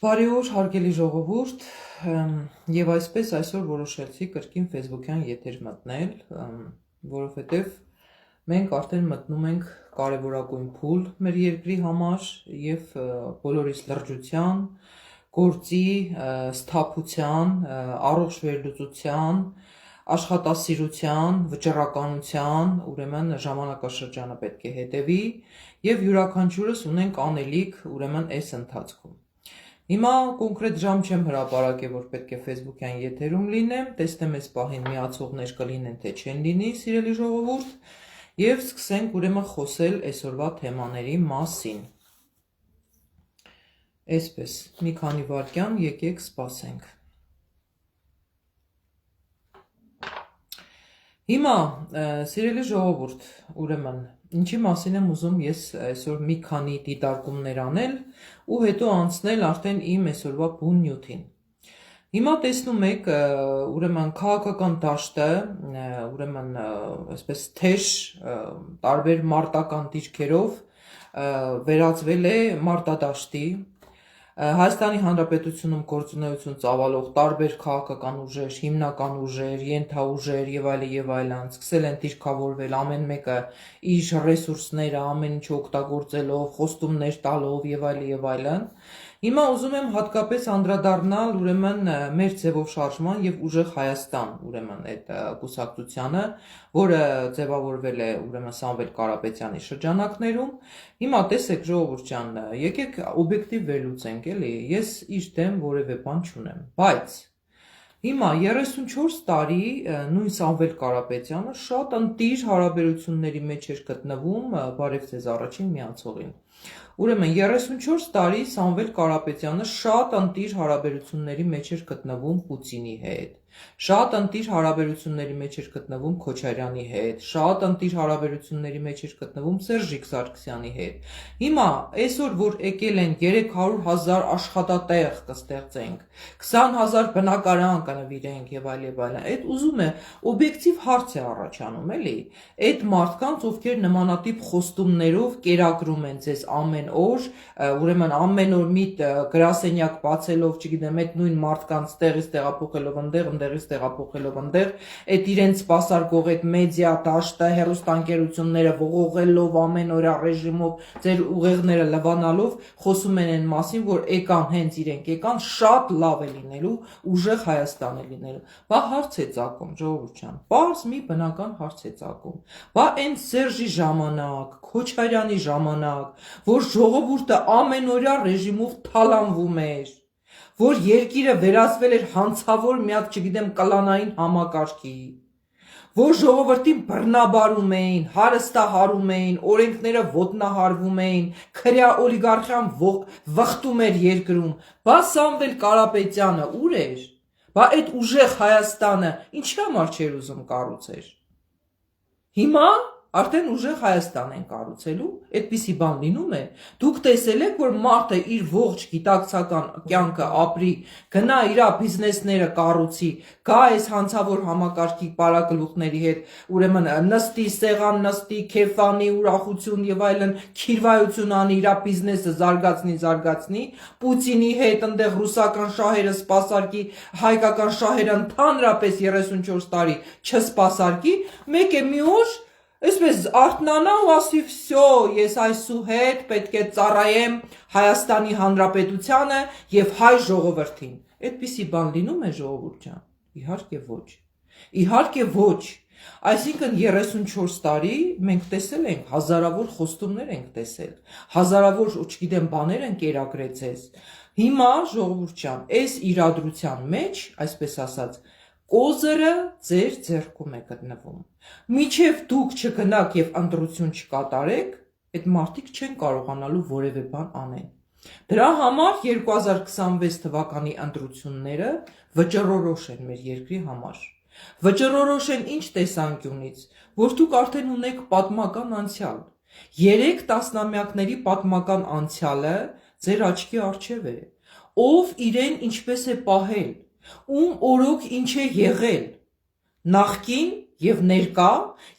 Բարի օր, հարգելի ժողովուրդ, եւ այսպես այսօր որոշեցի կրկին Facebook-յան եթեր մտնել, որովհետեւ մենք արդեն մտնում ենք կարևորագույն փուլ մեր երկրի համար եւ բոլորիս լրջության, գործի, սթափության, առողջ վերլուծության, աշխատասիրության, վճռականության, ուրեմն ժամանակաշրջանը պետք է հետևի եւ յուրաքանչյուրս ունենք անելիք, ուրեմն այս ընթացքում։ Հիմա կոնկրետ ժամ չեմ հրապարակել, որ պետք է Facebook-յան եթերում լինեմ, տեսնեմ այս պահին միացողներ կլինեն, թե չեն լինի, սիրելի ժողովուրդ, եւ սկսենք ուրեմն խոսել այսօրվա թեմաների մասին։ Այսպես, մի քանի վայրկյան եկեք սպասենք։ Հիմա, սիրելի ժողովուրդ, ուրեմն, ինչի մասին եմ ուզում ես այսօր մի քանի դիտարկումներ անել ու հետո անցնել արդեն իմ այսօրվա բուն նյութին։ Հիմա տեսնում եք, ուրեմն քաղաքական դաշտը, ուրեմն այսպես թեժ տարբեր մարտական դիրքերով վերածվել է մարտադաշտի։ Հայաստանի Հանրապետությունում գործունեություն ծավալող տարբեր քաղաքական ուժեր, հիմնական ուժեր, ենթաուժեր եւ այլն սկսել են դիրքավորվել ամեն մեկը իր ռեսուրսները ամեն ինչ օգտագործելով, խոստումներ տալով եւ այլն։ Հիմա ուզում եմ հատկապես անդրադառնալ ուրեմն մեր ձևով շարժման եւ ուժեղ Հայաստան, ուրեմն այդ կուսակցությանը, որը ձևավորվել է ուրեմն Սամվել Կարապետյանի շրջանակներում։ Հիմա տեսեք ժողովուրդ ջան, եկեք օբյեկտիվ վերլուծենք, էլի, ես իր դեմ որևէ բան չունեմ, բայց հիմա 34 տարի նույն Սամվել Կարապետյանը շատ ընտիր հարաբերությունների մեջ էր գտնվում, բարև ձեզ առաջին միացողին։ Ուրեմն 34 տարի Սամվել Կարապետյանը շատ ընտիր հարաբերությունների մեջ էր գտնվում Պուտինի հետ, շատ ընտիր հարաբերությունների մեջ էր գտնվում Քոչարյանի հետ, շատ ընտիր հարաբերությունների մեջ էր գտնվում Սերժիկ Սարգսյանի հետ։ Հիմա այսօր որ եկել են 300,000 աշխատատեղ կստեղծենք, 20,000 բնակարան կնվիրենք եւ այլն, այդ ուզում է օբյեկտիվ հարց է առաջանում, էլի։ Այդ մարդկանց, ովքեր նմանատիպ խոստումներով կերակրում են ձեզ ամեն օր, ուրեմն ամեն օր մի գրասենյակ բացելով, չգիտեմ, այդ նույն մարդկանց տեղից տեղափոխելով ընդեղից տեղափոխելով ընդեղ, այդ իրենց սպասարկող այդ մեդիա դաշտը, հեռուստաընկերությունները ողողելով ամեն օր ռեժիմով, ձեր ուղեղները լվանալով, խոսում են այն մասին, որ եկան հենց իրենք եկան, շատ լավ է լինելու, ուժեղ Հայաստան է լինելու։ Բա հարց է ծագում, ժողովուրդ ջան, պարզ մի բնական հարց է ծագում։ Բա այն Սերժի ժամանակ, Քոչարյանի ժամանակ, որ ժողովուրդը ամենօրյա ռեժիմով թալանվում էր, որ երկիրը վերածվել էր հանցավոր մի հատ, չգիտեմ, կլանային համակարգի, որ ժողովրդին բռնաբարում էին, հարստահարում էին, օրենքները ոտնահարվում էին, քրյա օլիգարխիան վխտում էր երկրում։ Բա Սամվել Կարապետյանը ուր էր։ Բա այդ ուժեղ Հայաստանը ինչի համար չէր ուզում կառուցեր։ Հիմա արդեն ուժեղ Հայաստան են կառուցելու, այդպիսի բան լինում է։ Դուք տեսել եք, որ մարդը իր ողջ գիտակցական կյանքը ապրի, գնա իր բիզնեսները կառուցի, գա այս հանցավոր համակարգի պարագլուխների հետ, ուրեմն նստի, սեղան նստի, քեֆանի, ուրախություն եւ այլն, քիրվայություն անի, իր բիզնեսը զարգացնի, Պուտինի հետ այնտեղ ռուսական շահերը սպասարկի, հայկական շահերը ընդհանրապես 34 տարի չսպասարկի, մեկ է մի օր Այսպես արթնանա ու ասի վсё, ես այսուհետ պետք է ծառայեմ Հայաստանի Հանրապետությանը եւ հայ ժողովրդին։ Այդպիսի բան լինում է ժողովուրդ ջան։ Իհարկե ոչ։ Իհարկե ոչ։ Այսինքն 34 տարի մենք տեսել ենք, հազարավոր խոստումներ ենք տեսել, հազարավոր, չգիտեմ, բաներ են կերակրեցես։ Հիմա ժողովուրդ ջան, այս իրադրության մեջ, այսպես ասած, կոզերը ձեր ձեռքում է գտնվում։ Մինչև դուք չգնաք եւ ընտրություն չկատարեք, այդ մարդիկ չեն կարողանալու որևէ բան անել։ Դրա համար 2026 թվականի ընտրությունները վճռորոշ են մեր երկրի համար։ Վճռորոշ են ինչ տեսանկյունից, որ դուք արդեն ունեք պատմական անցյալ։ 3 տասնամյակների պատմական անցյալը ձեր աչքի առջև է։ Ով իրեն ինչպես է պահել, ում օրոք ինչ է եղել, նախկին եւ ներկա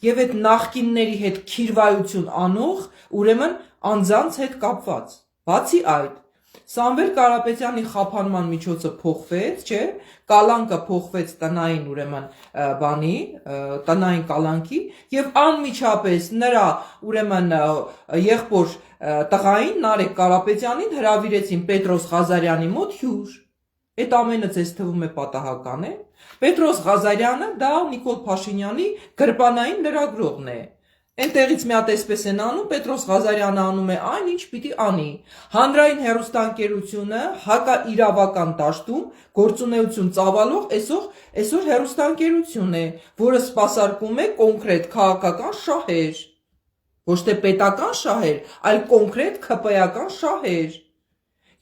եւ այդ նախկինների հետ քիրվայություն անող, ուրեմն անձանց հետ կապված։ Բացի այդ, Սամվել Կարապետյանի խափանման միջոցը փոխվեց, չէ, կալանկը փոխվեց տնային ուրեմն բանի, տնային կալանքի եւ անմիջապես նրա ուրեմն եղբոր տղային Նարեկ Կարապետյանին հրավիրեցին Պետրոս Ղազարյանի մոտ հյուր։ Այդ ամենը ձեզ թվում է պատահական է։ Պետրոս Ղազարյանը դա Նիկոլ Փաշինյանի գրպանային լրագրողն է։ Այնտեղից մի հատ այսպես են անում, Պետրոս Ղազարյանը անում է այն, ինչ պիտի անի։ Հանրային հեռուստաընկերությունը հակաիրավական դաշտում գործունեություն ծավալող այսօր հեռուստաընկերություն է, որը սպասարկում է կոնկրետ քաղաքական շահեր։ Ոչ թե պետական շահեր, այլ կոնկրետ ՔՊ-ական շահեր։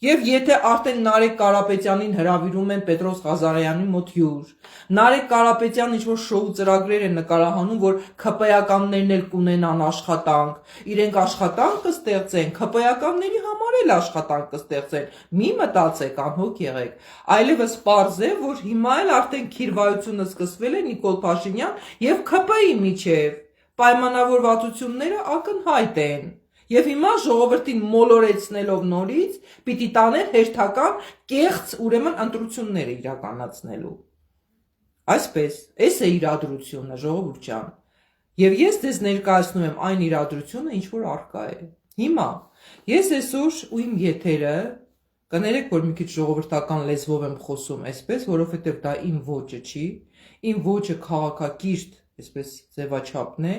Եվ եթե արդեն Նարեկ Կարապետյանին հրավիրում են Պետրոս Ղազարյանի մոտ հյուր, Նարեկ Կարապետյանն ինչ-որ շոու ծրագրեր է նկարահանում, որ ՔՊ-ականներն էլ կունենան աշխատանք, իրենք աշխատանք կստեղծեն, ՔՊ-ականների համար էլ աշխատանք կստեղծեն, մի մտածեք, անհոգ եղեք, այլևս պարզ է, որ հիմա էլ արդեն քիրվայությունը սկսվել է Նիկոլ Փաշինյան եւ ՔՊ-ի միջեւ, պայմանավորվածությունները ակնհայտ են։ Եվ հիմա ժողովրդին մոլորեցնելով նորից պիտի տանեն հերթական կեղծ ուրեմն ընտրությունները իրականացնելու։ Այսպես, այս է իրադրությունը, ժողովուրդ ջան։ Եվ ես ձեզ ներկայացնում եմ այն իրադրությունը, ինչ որ առկա է։ Հիմա ես այսօր ու իմ եթերը կներեք, որ մի քիչ ժողովրդական լեզվով եմ խոսում այսպես, որովհետև դա իմ ոճը չի, իմ ոճը քաղաքակիրթ այսպես ձևաչափն է,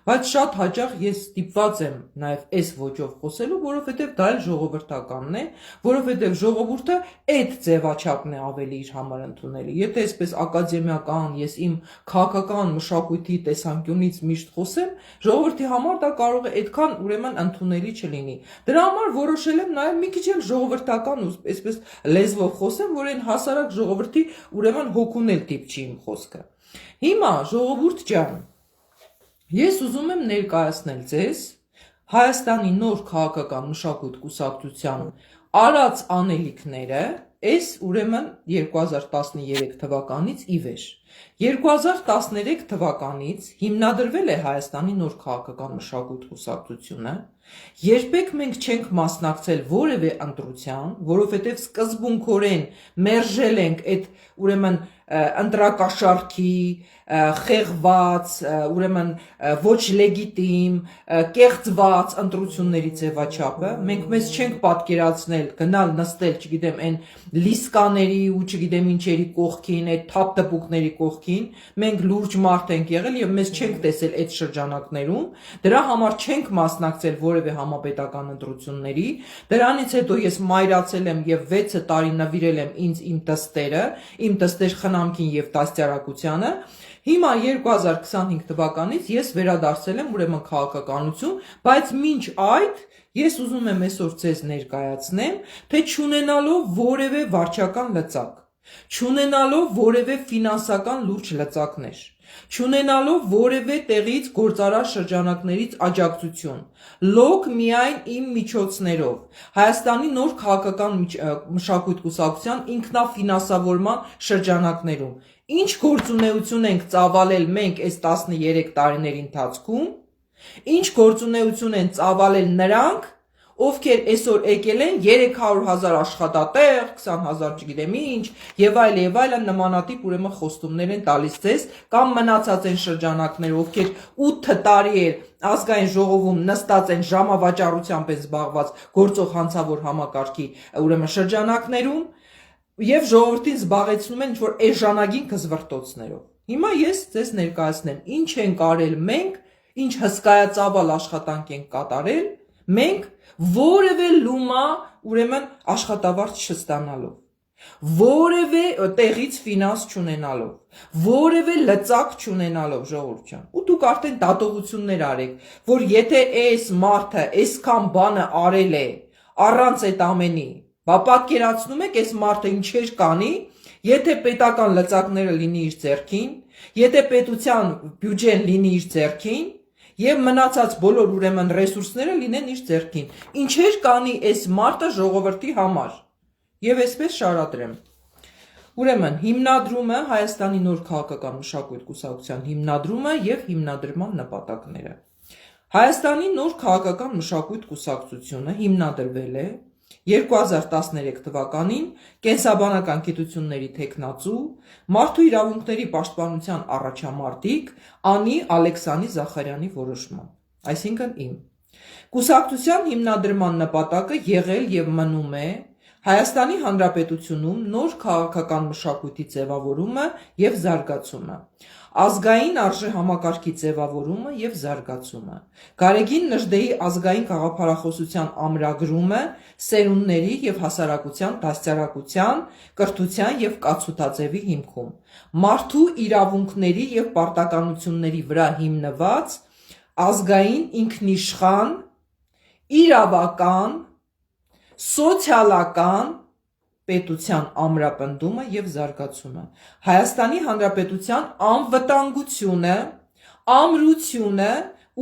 բայց շատ հաճախ ես ստիպված եմ նաև այս ոճով խոսելու, որովհետև դա էլ ժողովրդականն է, որովհետև ժողովուրդը այդ ձևաչափն է ավելի իր համար ընդունելի։ Եթե այսպես ակադեմիական ես իմ քաղաքական մշակույթի տեսանկյունից միշտ խոսեմ, ժողովրդի համար դա կարող է այդքան ուրեմն ընդունելի չլինի։ Դրա համար որոշել եմ նաև մի քիչ էլ ժողովրդական ու այսպես լեզվով խոսեմ, որ այն հասարակ ժողովրդի ուրեմն հոգունել դիպչի իմ խոսքը։ Հիմա ժողովուրդ ջան, ես ուզում եմ ներկայացնել ձեզ Հայաստանի նոր քաղաքական մշակույթ կուսակցության արած անելիքները այս ուրեմն 2013 թվականից ի վեր։ 2013 թվականից հիմնադրվել է Հայաստանի նոր քաղաքական մշակույթ կուսակցությունը, երբեք մենք չենք մասնակցել որևէ ընտրության, որովհետև սկզբունքորեն մերժել ենք այդ ուրեմն ընտրակաշառքի խեղված, ուրեմն ոչ լեգիտիմ, կեղծված ընտրությունների ձևաչափը, մենք մեզ չենք պատկերացնել գնալ նստել, չգիտեմ, այն լիսկաների ու չգիտեմ ինչերի կողքին, այդ թափ տպուկների կողքին, մենք լուրջ մարդ ենք եղել եւ մեզ չենք տեսել այդ շրջանակներում, դրա համար չենք մասնակցել որևէ համապետական ընտրությունների, դրանից հետո ես մայրացել եմ եւ 6 տարի նվիրել եմ ինձ իմ տստեր խնամքին եւ դաստիարակությանը։ Հիմա 2025 թվականից ես վերադարձել եմ ուրեմն քաղաքականություն, բայց մինչ այդ ես ուզում եմ այսօր ձեզ ներկայացնեմ, թե չունենալով որևէ վարչական լծակ, չունենալով որևէ ֆինանսական լուրջ լծակներ, չունենալով որևէ տեղից գործարար շրջանակներից աջակցություն, լոկ միայն իմ միջոցներով, Հայաստանի նոր քաղաքական մշակույթ կուսակցության ինքնաֆինանսավորման շրջանակներում, ինչ գործունեություն ենք ծավալել մենք այս 13 տարիների ընթացքում, ինչ գործունեություն են ծավալել նրանք, ովքեր այսօր եկել են 300,000 աշխատատեղ, 20,000 չգիտեմ ինչ, եւ այլն նմանատիպ ուրեմն խոստումներ են տալիս ձեզ, կամ մնացած են շրջանակներ, ովքեր 8 տարի էր ազգային ժողովում նստած են ժամավաճառությամբ են զբաղված գործող հանցավոր համակարգի ուրեմն շրջանակներում, եւ ժողովրդին զբաղեցնում են ինչ-որ էժանագին կզվրտոցներով։ Հիմա ես ձեզ ներկայացնեմ, ինչ ենք արել մենք, ինչ հսկայածավալ աշխատանք ենք կատարել, մենք որևէ լումա ուրեմն աշխատավարձ չստանալով, որևէ տեղից ֆինանս չունենալով, որևէ լծակ չունենալով, ժողովուրդ ջան։ Ու դուք արդեն դատողություններ արեք, որ եթե այս մարդը այսքան բանը արել է առանց այդ ամենի, բա պատկերացնում եք այս մարդը ինչեր կանի, եթե պետական լծակները լինի իր ձեռքին, եթե պետության բյուջեն լինի իր ձեռքին, եւ մնացած բոլոր ուրեմն ռեսուրսները լինեն իր ձեռքին, ինչեր կանի այս մարդը ժողովրդի համար։ Եվ այսպես շարադրեմ։ Ուրեմն հիմնադրումը Հայաստանի նոր քաղաքական մշակույթ կուսակցության հիմնադրումը եւ հիմնադրման նպատակները։ Հայաստանի նոր քաղաքական մշակույթ կուսակցությունը հիմնադրվել է 2013 թվականին կենսաբանական գիտությունների թեկնածու, մարդու իրավունքների պաշտպանության առաջամարտիկ Անի Ալեքսանի Զախարյանի որոշմամբ, այսինքն իմ։ Կուսակցության հիմնադրման նպատակը եղել և մնում է Հայաստանի Հանրապետությունում նոր քաղաքական մշակույթի ձևավորումը և զարգացումը, ազգային արժեհամակարգի ձևավորումը և զարգացումը, Գարեգին Նժդեհի ազգային գաղափարախոսության ամրագրումը սերունդների և հասարակության դաստիարակության, կրթության և կացութաձևի հիմքում, մարդու իրավունքների և պարտականությունների վրա հիմնված ազգային ինքնիշխան, իրավական, սոցիալական պետության ամրապնդումը և զարգացումը, Հայաստանի Հանրապետության անվտանգությունը, ամրությունը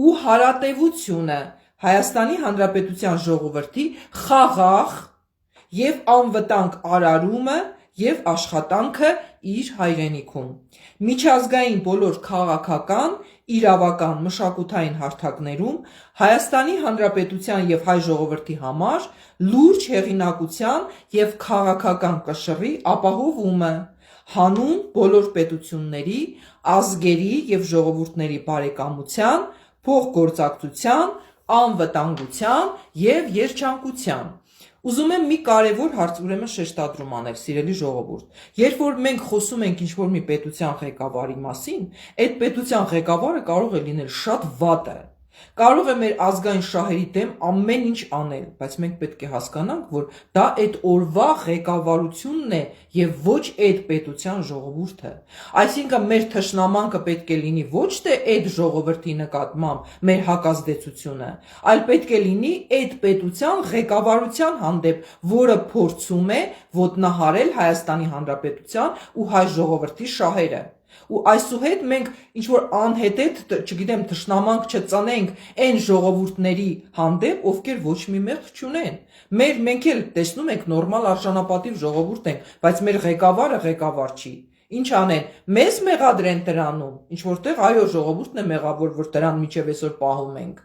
ու հարատևությունը Հայաստանի Հանրապետության ժողովրդի խաղաղ և անվտանգ արարումը և աշխատանքը իր հայրենիքում, միջազգային բոլոր քաղաքական, իրավական, մշակութային հարթակներում Հայաստանի Հանրապետության և հայ ժողովրդի համար լուրջ հեղինակության և քաղաքական կշռի ապահովումը, հանուն բոլոր պետությունների, ազգերի և ժողովուրդների բարեկամության, փոխգործակցության, անվտանգության և երջանկության։ Ուզում եմ մի կարևոր հարց շեշտադրում անել, սիրելի ժողովուրդ, երբ որ մենք խոսում ենք ինչ-որ մի պետության ղեկավարի մասին, այդ պետության ղեկավարը կարող է լինել շատ վատը, կարող է մեր ազգային շահերի դեմ ամեն ինչ անել, բայց մենք պետք է հասկանանք, որ դա այդ օրվա ղեկավարությունն է և ոչ այդ պետության ժողովուրդը, այսինքն մեր թշնամանքը պետք է լինի ոչ թե այդ ժողովրդի նկատմամբ մեր հակազդեցությունը, այլ պետք է լինի այդ պետության ղեկավարության հանդեպ, որը փորձում է ոտնահարել Հայաստանի Հանրապետության ու հայ ժողովրդի շահերը, ու այսուհետ մենք ինչ-որ անհետեթ, չգիտեմ, թշնամանք չծնենք այն ժողովուրդների հանդեպ, ովքեր ոչ մի մեղք չունեն, մենք էլ տեսնում ենք նորմալ արժանապատիվ ժողովուրդ ենք, բայց մեր ղեկավարը ղեկավար չի, ինչ անեն, մեզ մեղադրեն դրանում, ինչ-որտեղ այո ժողովուրդն է մեղավոր, որ դրան մինչև այսօր պահում ենք,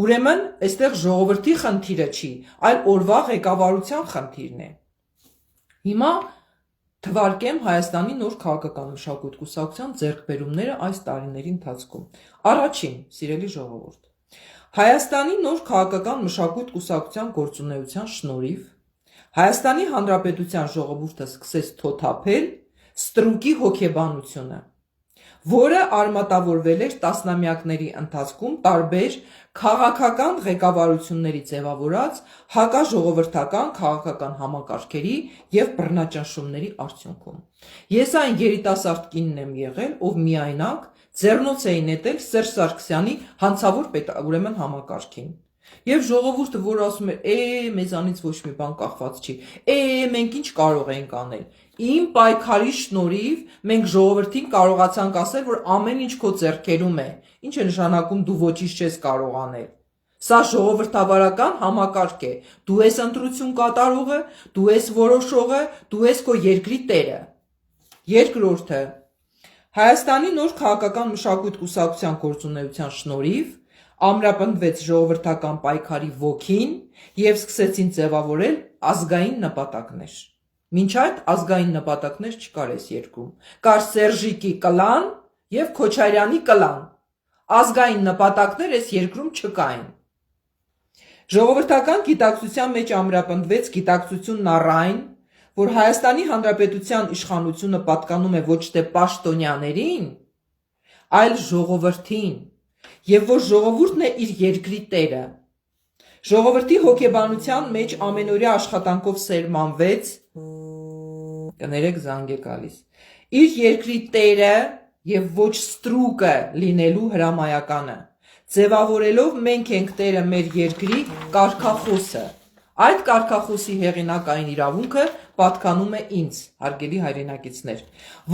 ուրեմն այստեղ ժողովրդի խնդիրը չի, այլ օրվա ղեկավարության խնդիրն է։ Հիմա թվարկեմ Հայաստանի նոր քաղաքական մշակույթ կուսակցության ձեռքբերումները այս տարիների ընթացքում։ Առաջին, սիրելի ժողովուրդ, Հայաստանի նոր քաղաքական մշակույթ կուսակցության գործունեության շնորհիվ Հայաստանի Հանրապետության ժողովուրդը սկսեց թոթափել ստրուկի հոգեբանությունը, որը արմատավորվել էր տասնամյակների ընթացքում տարբեր քաղաքական ղեկավարությունների ձևավորած հակաժողովրդական քաղաքական համակարգերի և բռնաճնշումների արդյունքում։ Ես այն երիտասարդ կինն եմ եղել, ով միայնակ ձեռնոց էի նետել Սերժ Սարգսյանի հանցավոր համակարգին։ Եվ ժողովուրդը, որ ասում էր, մեզանից ոչ մի բան կախված չի, մենք ինչ կարող ենք անել։ Իմ պայքարի շնորհիվ մենք ժողովրդին կարողացանք ասել, որ ամեն ինչ քո ձեռքերում է, ինչ է նշանակում դու ոչինչ չես կարող անել։ Սա ժողովրդավարական համակարգ է, դու ես ընտրություն կատարողը, դու ես որոշողը, դու ես քո երկրի տերը։ Երկրորդը, Հայաստանի նոր քաղաքական մշակույթ կուսակցության գործունեության շնորհիվ ամրապնդվեց ժողովրդական պայքարի ոգին և սկսեցին ձևավորել ազգային նպատակներ։ Մինչ այդ ազգային նպատակներ չկար այս երկրում, կար Սերժիկի կլան և Քոչարյանի կլան, ազգային նպատակներ այս երկրում չկային։ Ժողովրդական գիտակցության մեջ ամրապնդվեց գիտակցությունն առ այն, որ Հայաստանի Հանրապետության իշխանությունը պատկանում է ոչ թե պաշտոնյաներին, այլ ժողովրդին, և որ ժողովուրդն է իր երկրի տերը։ Ժողովրդի հոգեբանության մեջ ամենօրյա աշխատանքով սերմանվեց, կներեք զանգ է գալիս, իր երկրի տերը և ոչ ստրուկը լինելու հրամայականը, ձևավորելով մենք ենք տերը մեր երկրի կարգախոսը։ Այդ կարգախոսի հեղինակային իրավունքը պատկանում է ինձ, հարգելի հայրենակիցներ,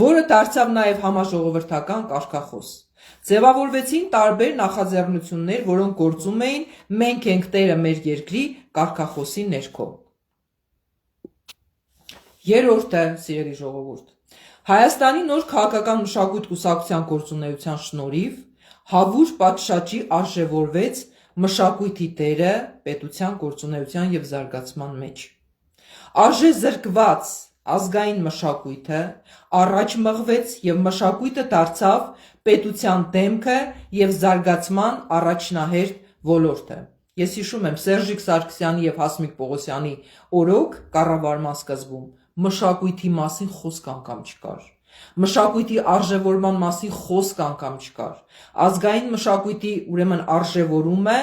որը դարձավ նաև համաժողովրդական կարգախոս։ Ձևավորվեցին տարբեր նախաձեռնություններ, որոնք գործում էին մենք ենք տերը մեր երկրի կարգախոսի ներքո։ Երրորդը, սիրելի ժողովուրդ, Հայաստանի նոր քաղաքական մշակույթ կուսակցության գործունեության շնորհիվ հավուր պատշաճի արժևորվեց մշակույթի դերը պետության գործունեության եւ զարգացման մեջ։ Արժե զրկված ազգային մշակույթը առաջ մղվեց եւ մշակույթը դարձավ պետության դեմքը եւ զարգացման առաջնահերթ ոլորտը։ Ես հիշում եմ Սերժիկ Սարգսյանի եւ Հասմիկ Պողոսյանի օրոք կառավարման սկզբում մշակույթի մասին խոսք անգամ չկար։ Մշակույթի արժևորման մասին խոսք անգամ չկար։ Ազգային մշակույթի ուրեմն արժևորումը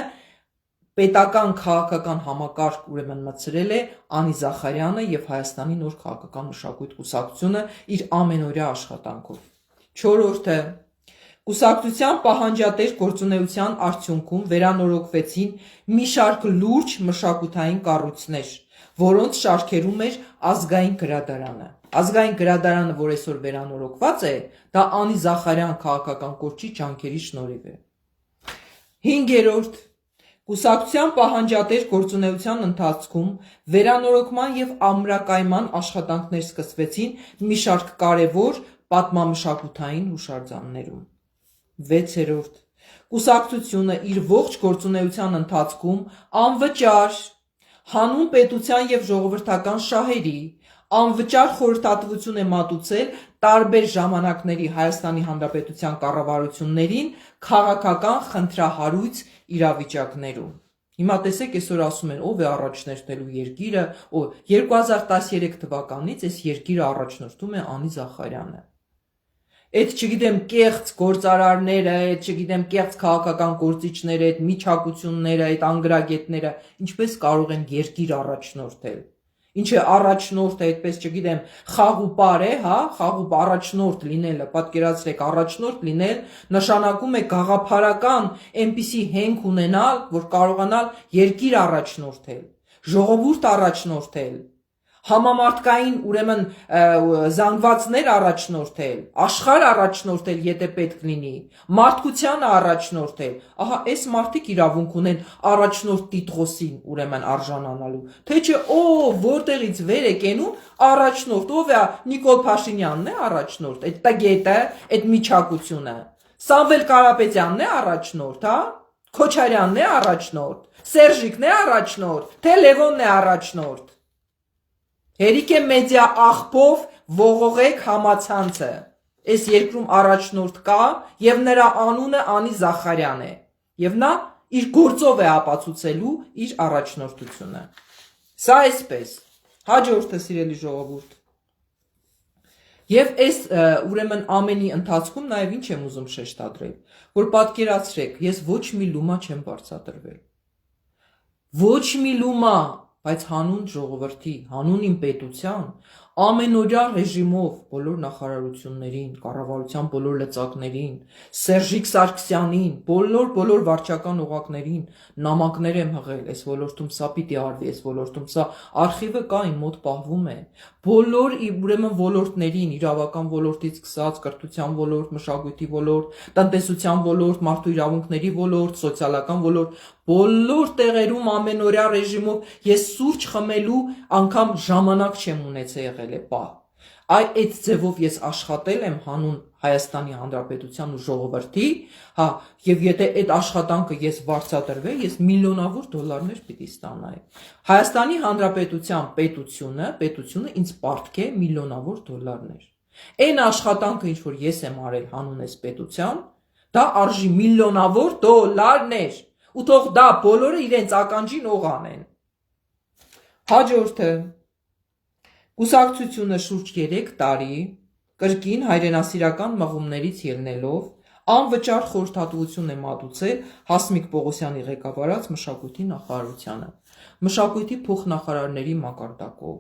պետական քաղաքական համակարգ ուրեմն մտցրել է Անի Զախարյանը եւ Հայաստանի նոր քաղաքական մշակույթ կուսակցությունը իր ամենօրյա աշխատանքով։ 4-րդը կուսակցության պահանջատեր գործունեության արդյունքում վերանորոգվեցին մի շարք լուրջ մշակութային կառույցներ, որոնց շարքերում էր ազգային գրադարանը։ Ազգային գրադարանը, որ այսօր վերանորոգված է, դա Անի Զախարյան քաղաքական կորչի ջանքերի շնորհիվ է։ 5-րդ կուսակցության պահանջատեր գործունեության ընթացքում վերանորոգման եւ ամրակայման աշխատանքներ սկսվեցին մի շարք կարևոր պատմամշակութային հուշարձաններում։ 6-րդ կուսակցությունը իր ողջ գործունեության ընթացքում անվճար հանուն պետության եւ ժողովրդական շահերի անվճար խորհրդատվություն է մատուցել տարբեր ժամանակների Հայաստանի Հանրապետության կառավարություններին քաղաքական խնդրահարույց իրավիճակներում։ Հիմա տեսեք, այսօր ասում են, ով է առաջնորդելու երկիրը, 2013 թվականից այս երկիրը առաջնորդում է Անի Զախարյանը։ Այդ չգիտեմ կեղծ գործարարները, այդ չգիտեմ կեղծ քաղաքական գործիչները, այդ միջակությունները, այդ անգրագետները ինչպես կարող են երկիր առաջնորդել։ Ինչ է առաջնորդը, այդպես չգիտեմ, խաղ ու պար է, հա, խաղ ու առաջնորդ լինելը, պատկերացրեք, առաջնորդ լինել նշանակում է գաղափարական այնպիսի հենք ունենալ, որ կարողանալ երկիր առաջնորդել, ժողովուրդ առաջնորդել, համամարտկային ուրեմն զանգվածներ առաջնորդել, աշխարհ առաջնորդել, եթե պետք լինի, մարդկությանը առաջնորդել։ Ահա այս մարդիկ իրավունք ունեն առաջնորդ տիտղոսին ուրեմն արժանանալու։ Թե չէ, որտեղից վեր է կենում առաջնորդ, ով է Նիկոլ Փաշինյանն է առաջնորդ, այդ տգետը, այդ միջակությունը։ Սամվել Կարապետյանն է առաջնորդ, հա? Քոչարյանն է առաջնորդ, Սերժիկն է առաջնորդ, թե Լևոնն է առաջնորդ։ Հերիք է մեդիա աղբով ողողեք համացանցը։ Այս երկրում առաջնորդ կա եւ նրա անունը Անի Զախարյան է։ Եվ նա իր գործով է ապացուցելու իր առաջնորդությունը։ Սա այսպես։ Հաջորդը, սիրելի ժողովուրդ։ Եվ այս ուրեմն ամենի ընթացքում նաև ինչ եմ ուզում շեշտադրել, որ պատկերացրեք, ես ոչ մի լումա չեմ բարձրատրվել։ Ոչ մի լումա, բայց հանուն ժողովրդի, հանուն իմ պետության, ամենօրյա ռեժիմով բոլոր նախարարություններին, կառավարության բոլոր լծակներին, Սերժիկ Սարգսյանին, բոլոր վարչական օղակներին նամակներ եմ հղել, այս ոլորտում սա պիտի արվի, այս ոլորտում սա արխիվը կա, իմ մոտ պահվում է, բոլոր ուրեմն ոլորտներին, իրավական ոլորտից սկսած, կրթության ոլորտ, մշակույթի ոլորտ, տնտեսության ոլորտ, մարդու իրավունքների ոլորտ, սոցիալական ոլորտ, բոլոր տեղերում ամենօրյա ռեժիմով ես սուրճ խմելու անգամ ժամանակ չեմ ունեցել եղել է պահ։ Այդ ձևով ես աշխատել եմ հանուն Հայաստանի Հանրապետության ու ժողովրդի, հա, եւ եթե այդ աշխատանքը ես վարձատրվեի, ես միլիոնավոր դոլարներ պիտի ստանայի։ Հայաստանի Հանրապետության պետությունը ինձ պարտք է միլիոնավոր դոլարներ։ Այն աշխատանքը, ինչ որ ես եմ արել հանուն այս պետության, դա արժի միլիոնավոր դոլարներ։ Ու թող դա բոլորը իրենց ականջին օղ անեն։ Հաջորդը կուսակցությունը շուրջ 3 տարի կրկին հայրենասիրական մղումներից ելնելով անվճար խորհրդատվություն է մատուցել Հասմիկ Պողոսյանի ղեկավարած մշակույթի նախարարությանը, մշակույթի փոխնախարարների մակարդակով,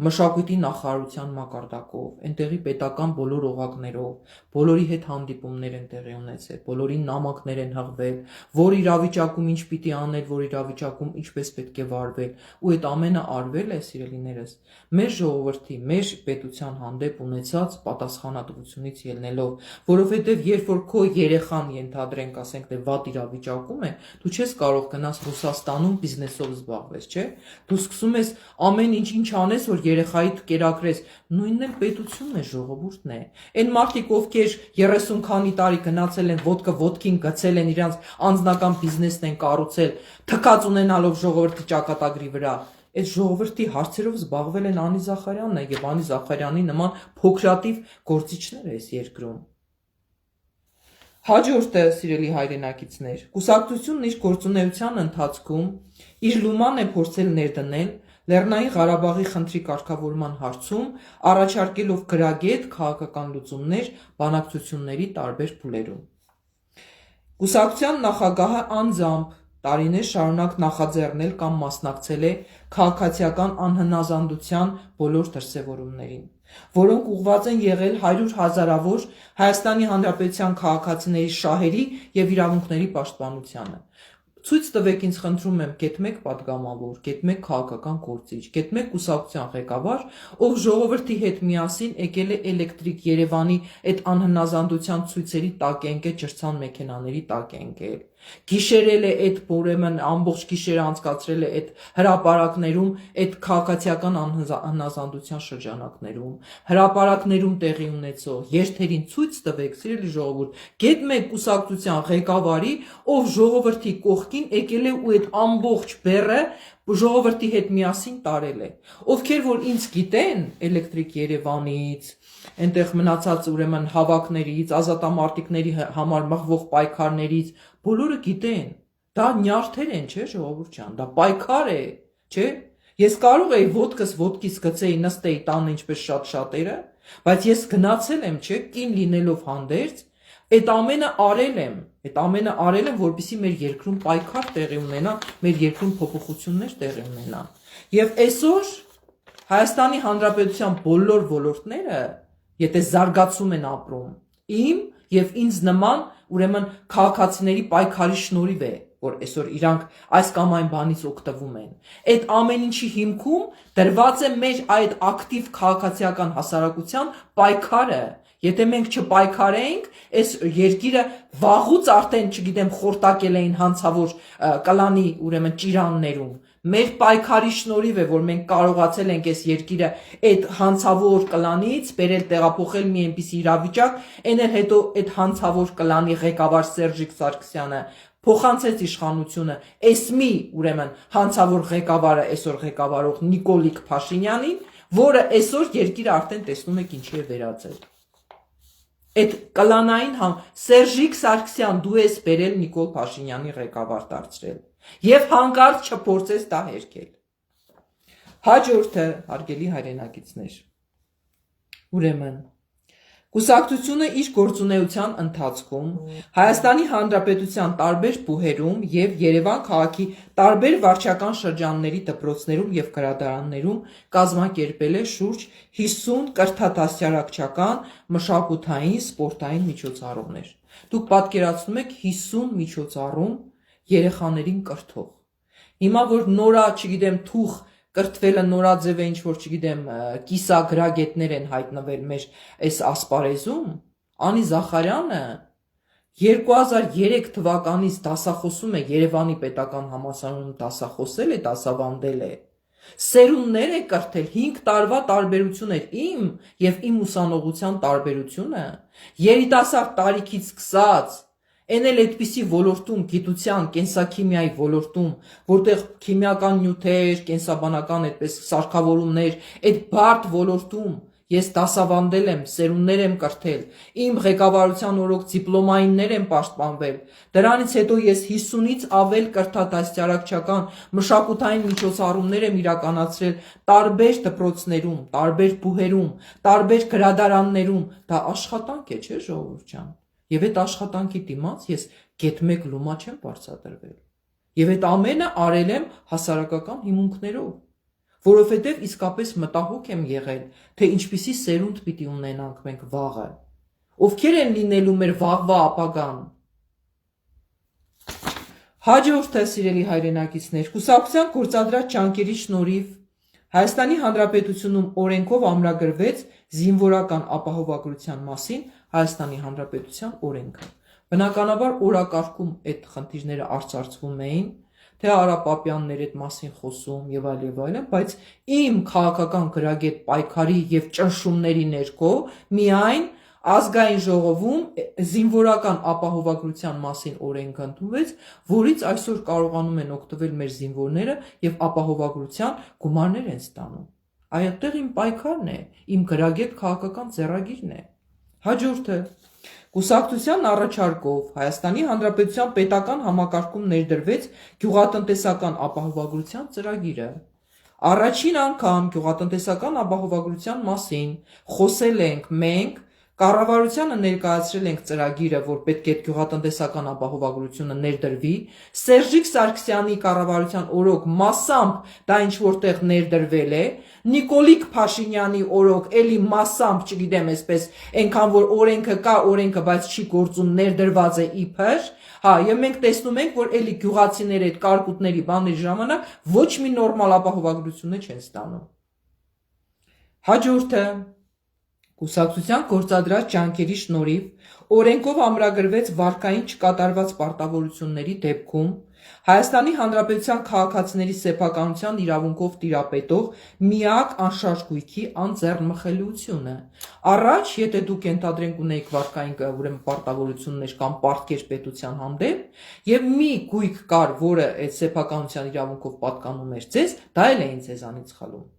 մշակույթի նախարարության մակարդակով, այնտեղի պետական բոլոր օղակներով, բոլորի հետ հանդիպումներ են տեղի ունեցել, բոլորին նամակներ են հղվել, որ իրավիճակում ինչ պիտի անել, որ իրավիճակում ինչպես պետք է վարվել, ու այդ ամենը արվել է, սիրելիներս, մեր ժողովրդի, մեր պետության հանդեպ ունեցած պատասխանատվությունից ելնելով, որովհետև երբ որ քո երեխան ենթադրենք, ասենք թե վատ իրավիճակում է, դու չես կարող գնաս Ռուսաստանում բիզնեսով զբաղվես, չէ՞։ Դու սկսում ես ամեն ինչ անես, կանես, որ երեխայիդ կերակրես, նույնն էլ պետությունն է, ժողովուրդն է։ Այն մարդիկ, ովքեր 30 քանի տարի գնացել են, ոտքը ոտքին գցել են, իրանց անձնական բիզնեսն են կառուցել, թքած ունենալով ժողովրդի ճակատագրի վրա, այդ ժողովրդի հարցերով զբաղվել են Անի Զախարյանն է եւ Անի Զախարյանի նման փոքրատիվ գործիչներ այս երկրում։ Հաջորդը, սիրելի հայրենակիցներ, կուսակցությունն իր գործունեության ընթացքում իր լուման է փորձել ներդնել Լեռնային Ղարաբաղի խնդրի կարգավորման հարցում, առաջարկելով գրագետ քաղաքական լուծումներ բանակցությունների տարբեր փուլերում։ Կուսակցության նախագահը անձամբ տարիներ շարունակ նախաձեռնել կամ մասնակցել է քաղաքացիական անհնազանդության բոլոր դրսևորումներին, որոնք ուղղված են եղել 100 հազարավոր Հայաստանի Հանրապետության քաղաքացիների շահերի եւ իրավունքների պաշտպանությանը։ Ցույց տվեք ինձ, խնդրում եմ, գետ մեկ պատգամավոր, գետ մեկ քաղաքական գործիչ, գետ մեկ կուսակցության ղեկավար, ով ժողովրդի հետ միասին եկել է Էլեկտրիկ Երևանի այդ անհնազանդության ցույցերի տակ է ընկել, ջրցան մեքենաների տակ է ընկել, գիշերել է այդ ուրեմն ամբողջ գիշերը անցկացրել է այդ հրապարակներում, այդ քաղաքացիական անհնազանդության շրջանակներում, հրապարակներում տեղի ունեցող երթերին ցույց տվեք, սիրելի ժողովուրդ, գետ մեկ կուսակցության ղեկավարի, ով ժողովրդի կողքին եկել է ու այդ ամբողջ բեռը ժողովրդի հետ միասին տարել է, ովքեր որ ինձ գիտեն Էլեկտրիկ Երևանից, այնտեղ մնացած ուրեմն հավաքներից, ազատամարտիկների համար մղվող պայքարներից, բոլորը գիտեն, դա նյարդեր են, չէ, ժողովուրդ ջան, դա պայքար է, չէ։ Ես կարող էի ոտքս ոտքից գցեի, նստեի տանը ինչպես շատ շատերը, բայց ես գնացել եմ, չէ, կին լինելով հանդերձ, այդ ամենը արել եմ, որպեսզի մեր երկրում պայքար տեղի ունենա, մեր երկրում փոփոխություններ տեղի ունենան։ Եվ այսօր Հայաստանի Հանրապետության բոլոր ոլորտները, եթե զարգացում են ապրում, իմ եւ ինձ նման ուրեմն քաղաքացիների պայքարի շնորհիվ է, որ այսօր իրանք այս կամ այն բանից օգտվում են։ Այդ ամեն ինչի հիմքում դրված է մեր այդ ակտիվ քաղաքացիական հասարակության պայքարը։ Եթե մենք չպայքարենք, այս երկիրը վաղուց արդեն, չգիտեմ, խորտակել էին հանցավոր կլանի ուրեմն ճիրաններում։ Մեր պայքարի շնորհիվ է, որ մենք կարողացել ենք այս երկիրը այդ հանցավոր կլանից բերել տեղափոխել մի այնպիսի իրավիճակ, այն էլ հետո այդ հանցավոր կլանի ղեկավար Սերժիկ Սարգսյանը փոխանցեց իշխանությունը այս մի ուրեմն հանցավոր ղեկավարը այսօր ղեկավարող Նիկոլիկ Փաշինյանին, որը այսօր երկիրը արդեն տեսնում եք ինչի է վերածել։ Այդ կլանային Սերժիկ Սարգսյան, դու ես բերել Նիկոլ Փաշինյանի ղեկավար դարձրել եւ հանկարծ չփորձես դա հերքել։ Հաջորդը, հարգելի հայրենակիցներ, ուրեմն կուսակցությունը իր գործունեության ընթացքում Հայաստանի Հանրապետության տարբեր բուհերում եւ Երևան քաղաքի տարբեր վարչական շրջանների դպրոցներում եւ գրադարաններում կազմակերպել է շուրջ 50 կրթատասարակչական, մշակութային, սպորտային միջոցառումներ։ Դուք պատկերացնում եք 50 միջոցառում երեխաներին կրթող։ Հիմա որ նորա, չգիտեմ, թուղ կրթվելը նորաձև է, ինչ որ, չգիտեմ, կիսագրագետներ են հայտնվել մեր այս ասպարեզում, Անի Զախարյանը 2003 թվականից դասախոսում է Երևանի պետական համալսարանում, դասախոսել է, դասավանդել է, սերունդներ է կրթել, 5 տարվա տարբերություն էր իմ եւ իմ ուսանողության տարբերությունը, երիտասարդ տարիքից սկսած, այն էլ այդպիսի ոլորտում, գիտության, կենսաքիմիայի ոլորտում, որտեղ քիմիական նյութեր, կենսաբանական այդպես սարքավորումներ, այդ բարդ ոլորտում ես դասավանդել եմ, սերունդներ եմ կրթել, իմ ղեկավարության օրոք դիպլոմայիններ եմ պաշտպանվել, դրանից հետո ես 50-ից ավել կրթատասարակչական մշակութային միջոցառումներ եմ իրականացրել տարբեր դպրոցներում, տարբեր բուհերում, տարբեր գրադարաններում, դա աշխատանք է, չէ՞ ժողովուրդ ջան։ Եվ այդ աշխատանքի դիմաց ես գետ մեկ լումա չեմ բարձրացրել։ Եվ այդ ամենը արել եմ հասարակական հիմունքներով, որովհետև իսկապես մտահոգ եմ եղել, թե ինչպիսի սերունդ պիտի ունենանք մենք վաղը, ովքեր են լինելու մեր վաղվա ապագան։ Հաջորդը, սիրելի հայրենակիցներ, կուսակցության գործադրած ջանքերի շնորհիվ Հայաստանի Հանրապետությունում օրենքով ամրագրվեց զինվորական ապահովագրության մասին Հայաստանի Հանրապետության օրենքը։ Բնականաբար օրակարգում այդ խնդիրները արծարծվում էին, թե Արա Պապյանն էր այդ մասին խոսում եւ այլն, բայց իմ քաղաքական գրագետ պայքարի եւ ճնշումների ներքո միայն ազգային ժողովում զինվորական ապահովագրության մասին օրենք ընդունվեց, որից այսօր կարողանում են օգտվել մեր զինվորները եւ ապահովագրության գումարներ են ստանում։ Այդտեղ իմ պայքարն է, իմ գրագետ քաղաքական ձեռագիրն է։ Հաջորդը Կուսակցության առաջարկով Հայաստանի Հանրապետության պետական համակարգում ներդրվեց գյուղատնտեսական ապահովագրության ծրագիրը։ Առաջին անգամ գյուղատնտեսական ապահովագրության մասին խոսել ենք մենք, կառավարությանը ներկայացրել ենք ծրագիրը, որ պետք է գյուղատնտեսական ապահովագրությունը ներդրվի, Սերժիկ Սարգսյանի կառավարության օրոք մասամբ դա ինչ որտեղ ներդրվել է, Նիկոլիկ Փաշինյանի օրոք էլի մասամբ, չգիտեմ, այսպես, այնքան որ օրենքը կա, օրենքը, բայց չի գործում, ներդրված է իբր, հա, եւ մենք տեսնում ենք, որ էլի գյուղացիները այդ կարկուտների բաների ժամանակ ոչ մի նորմալ ապահովագրություն չեն ստանում։ Հաջորդը Կուսակցության գործադրած ջանքերի շնորհիվ օրենքով ամրագրվեց վարկային չկատարված պարտավորությունների դեպքում Հայաստանի Հանրապետության քաղաքացիների սեփականության իրավունքով տիրապետող միակ անշարժ գույքի անձեռնմխելիությունը։ Առաջ, եթե դուք ենթադրենք ունեիք վարկային ուրեմն պարտավորություններ կամ պարտքեր պետության հանդեպ, եւ մի գույք կար, որը այդ սեփականության իրավունքով պատկանում էր ձեզ, դա էլ էին ձեզանից խլում։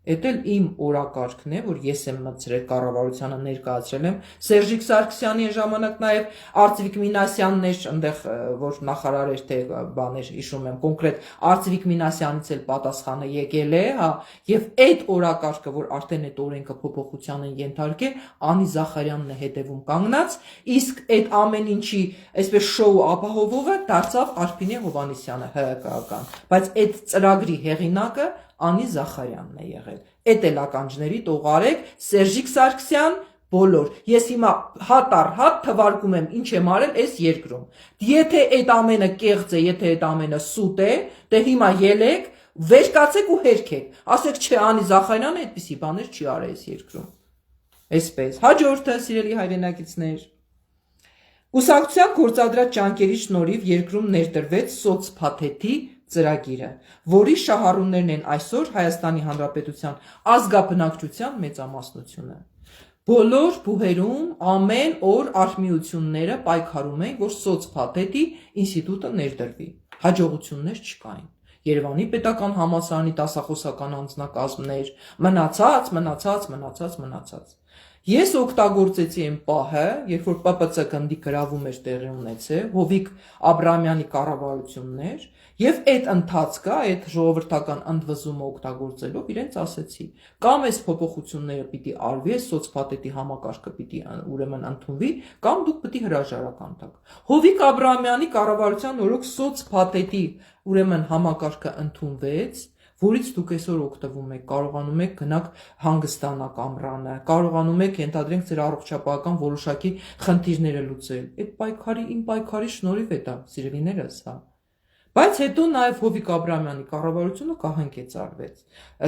Էդ էլ իմ օրակարգն է, որ ես եմ մտցրել կառավարությանը ներկայացրել եմ Սերժիկ Սարգսյանի ժամանակ նաև Արծվիկ Մինասյանն էր, այնտեղ որ նախարար էր թե բաներ հիշում եմ կոնկրետ Արծվիկ Մինասյանից էլ պատասխանը եկել է, հա, եւ այդ օրակարգը, որ արդեն այդ օրենքը փոփոխության են ենթարկել, Անի Զախարյանն է հետևում կանգնած, իսկ այդ ամեն ինչի այսպես շոու ապահովողը դարձավ Արփինե Հովհաննիսյանը ՀԿ-ական, բայց այդ ծրագրի հեղինակը Անի Զախարյանն է եղել։ Էդ էլ ականջների տողարեք, Սերժիկ Սարգսյան, բոլոր։ Ես հիմա հատ առ հատ թվարկում եմ ինչ եմ արել այս երկրում։ Եթե այդ ամենը կեղծ է, եթե այդ ամենը սուտ է, դե հիմա ելեք, վեր կացեք ու հերքեք։ Ասեք չէ, Անի Զախարյանը այդպիսի բաներ չի արել այս երկրում։ Այսպես։ Հաջորդը, սիրելի հայրենակիցներ, Կուսակցության գործադրած ջանքերի շնորհիվ երկրում ներդրվեց սոցփաթեթի ծրագիրը, որի շահառուներն են այսօր Հայաստանի Հանրապետության ազգաբնակչության մեծամասնությունը։ Բոլոր բուհերում ամեն օր արհմիությունները պայքարում էին, որ սոցփաթեթի ինստիտուտը ներդրվի։ Հաջողություններ չկային։ Երևանի պետական համալսարանի դասախոսական անձնակազմներ, մնացած։ Ես օգտագործեցի այն պահը, երբ որ ՊՊՑ գնդի գրավում էր տեղի ունեցել, Հովիկ Աբրահամյանի կառավարություններ, եւ այդ ընթացքը, այդ ժողովրդական ընդվզումը օգտագործելով իրենց ասեցի, կամ այս փոփոխությունները պիտի արվի, այս սոցփաթեթի համակարգը պիտի ուրեմն ընդունվի, կամ դուք պիտի հրաժարական տաք։ Հովիկ Աբրահամյանի կառավարության օրոք սոցփաթեթի ուրեմն համակարգը ընդունվեց, որից դուք այսօր օգտվում եք, կարողանում եք գնաք հանգստանաք ամռանը, կարողանում եք ենթադրենք ձեր առողջապահական որոշակի խնդիրները լուծել։ Այդ իմ պայքարի շնորհիվ է դա, սիրելիներս, հա։ Բայց հետո նաև Հովիկ Աբրահամյանի կառավարությունը կահանքեց արվեց։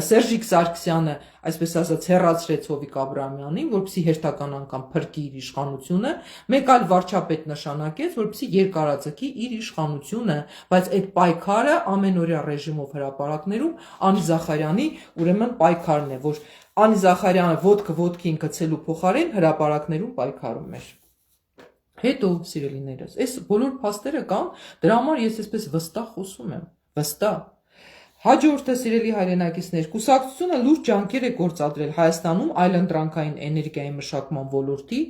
Սերժիկ Սարգսյանը, այսպես ասած, հեռացրեց Հովիկ Աբրահամյանին, որպեսզի հերթական անգամ փրկի իր իշխանությունը, մեկ այլ վարչապետ նշանակեց, որպեսզի երկարաձգի իր իշխանությունը, բայց այդ պայքարը ամենօրյա ռեժիմով հրապարակներում Անի Զախարյանի ուրեմն պայքարն է, որ Անի Զախարյանը ոտքը ոտքին գցելու փոխարեն հրապարակներում պայքարում էր։ Հետո, սիրելիներս, այս բոլոր փաստերը կան, դրա համար ես այսպես վստահ խոսում եմ, վստահ։ Հաջորդը, սիրելի հայրենակիցներ, կուսակցությունը լուրջ ջանքեր է գործադրել Հայաստանում այլընտրանքային էներգիայի մշակման ոլորտի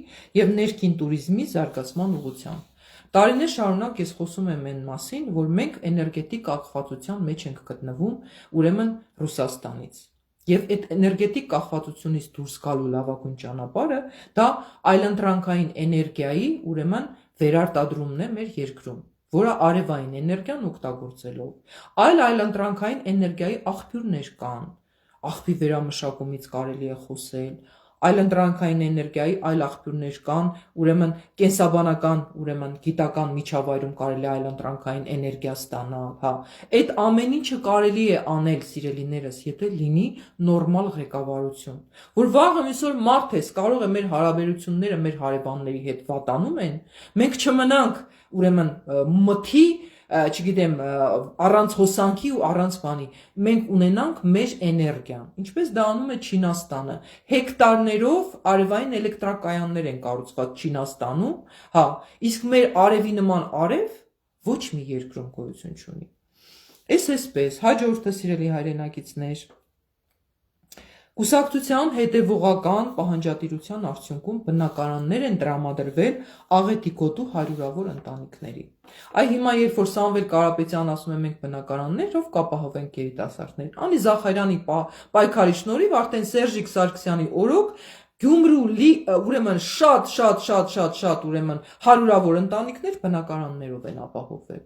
եւ ներքին туриզմի զարգացման ուղղությամբ։ Տարիներ շարունակ ես խոսում եմ այն մասին, որ մենք էներգետիկ կախվածության մեջ ենք գտնվում, ուրեմն Ռուսաստանից։ Եվ այդ էներգետիկ կախվածությունից դուրս գալու լավագույն ճանապարհը դա այլընտրանքային էներգիայի ուրեմն վերարտադրումն է մեր երկրում, որը արևային էներգիան օգտագործելով այլընտրանքային էներգիայի աղբյուրներ կան, աղբի վերամշակումից կարելի է խոսել, այլընտրանքային էներգիայի այլ աղբյուրներ կան, ուրեմն կենսաբանական, ուրեմն գիտական միջավայրում կարելի է այլընտրանքային էներգիա ստանալ, հա։ Այդ ամեն ինչը կարելի է անել, սիրելիներս, եթե լինի նորմալ ղեկավարություն, որ վաղը այսօր մարդ ես, կարող է մեր հարաբերությունները մեր հարևանների հետ վատանում են, մենք չմնանք ուրեմն մթի չգիտեմ, առանց հոսանքի ու առանց բանի, մենք ունենանք մեր էներգիան, ինչպես դա անում է Չինաստանը, հեկտարներով արևային էլեկտրակայաններ են կառուցված Չինաստանում, հա, իսկ մեր արևի նման արև ոչ մի երկրում գոյություն չունի։ Այսպես, հաջորդը սիրելի հայրենակիցներ, կուսակցության հետևողական պահանջատիրության արդյունքում բնակարաններ են տրամադրվել աղետի գոտու հարյուրավոր ընտանիքների։ Այ հիմա երբ որ Սամվել Կարապետյանն ասում է մենք բնակարաններով կապահովենք երիտասարդներին, Անի Զախարյանի պայքարի շնորհիվ արդեն Սերժիկ Սարգսյանի օրոք Գյումրու ուրեմն շատ ուրեմն հարյուրավոր ընտանիքներ բնակարաններով են ապահովվել։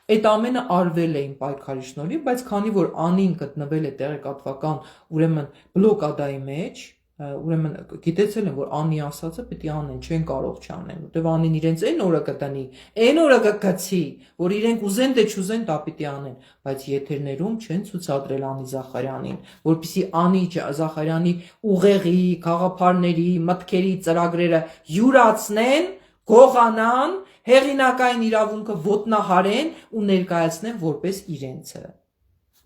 Այդ ամենը արվել է իմ պայքարի շնորհիվ, բայց քանի որ Անին գտնվել է տեղեկատվական ուրեմն բլոկադայի մեջ, ուրեմն գիտեցել են, որ Անի ասածը պետք է անեն, չեն կարող չանեն, որտեղ Անին իրենց այն օրը կտնի, այն օրը կգցի, որ իրենք ուզեն դե չուզեն դա պետք է անեն, բայց եթերներում չեն ցուցադրել Անի Զախարյանին, որպեսզի Անի Զախարյանի ուղեղի, գաղափարների, մտքերի ծրագրերը յուրացնեն, գողանան, հեղինակային իրավունքը ոտնահարեն ու ներկայացնեն որպես իրենցը։